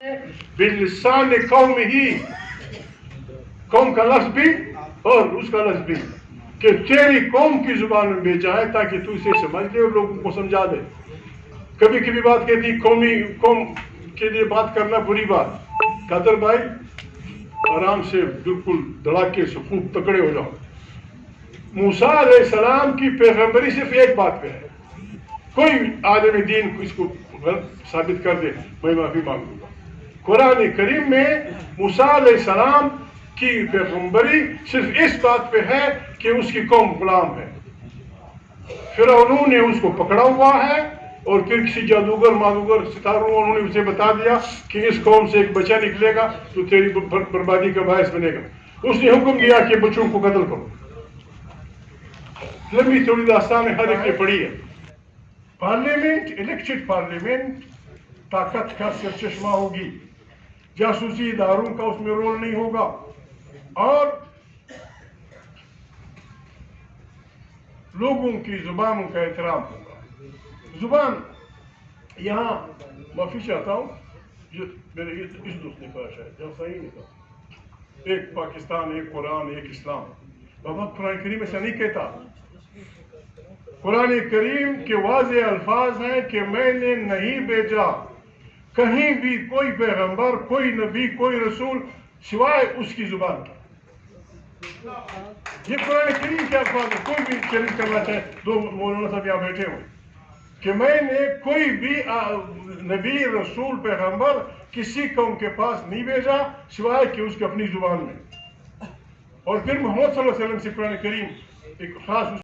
باللسان قوم ہی، قوم کا لفظ بھی اور اس کا لفظ بھی، کہ تیری قوم کی زبان میں بھیجا ہے تاکہ تو اسے سمجھ لے اور لوگوں کو سمجھا دے۔ کبھی کبھی بات کہتی قوم کے لیے بات کرنا بری بات۔ قادر بھائی آرام سے بالکل دھڑاکے سے خوب تکڑے ہو جاؤ۔ موسیٰ علیہ السلام کی پیغمبری صرف ایک بات پہ ہے، کوئی عالم دین اس کو غلط ثابت کر دے میں معافی مانگوں گا۔ قرآن کریم میں موسیٰ علیہ السلام کی پیغمبری صرف اس بات پہ ہے کہ اس کی قوم غلام ہے، فرعونوں نے اس کو پکڑا ہوا ہے، اور پھر کسی جادوگر مادوگر ستاروں انہوں نے اسے بتا دیا کہ اس قوم سے ایک بچہ نکلے گا تو تیری بربادی کا باعث بنے گا۔ اس نے حکم دیا کہ بچوں کو قتل کرو۔ لمبی تھوڑی داستان ہر ایک نے پڑھی ہے۔ پارلیمنٹ، الیکٹڈ پارلیمنٹ طاقت کا سرچشمہ ہوگی، جاسوسی اداروں کا اس میں رول نہیں ہوگا، اور لوگوں کی زبانوں کا احترام ہوگا۔ زبان یہاں معافی چاہتا ہوں، میرے اس دوست نے کہا شاید جہاں صحیح نہیں کہا، ایک پاکستان، ایک قرآن، ایک اسلام۔ بابا قرآن کریم ایسا نہیں کہتا۔ قرآن کریم کے واضح الفاظ ہیں کہ میں نے نہیں بھیجا کہیں بھی کوئی پیغمبر، کوئی نبی، کوئی رسول سوائے اس کی زبان کا۔ یہ قرآن کریم کے الفاظ ہے، کوئی بھی چیلنج کرنا چاہے، دو مولانا صاحب یہاں بیٹھے ہوئے، کہ میں نے کوئی بھی نبی، رسول، پیغمبر کسی قوم کے پاس نہیں بھیجا سوائے کہ اس کی اپنی زبان میں۔ اور پھر محمد صلی اللہ علیہ وسلم سے قرآن کریم ایک خاص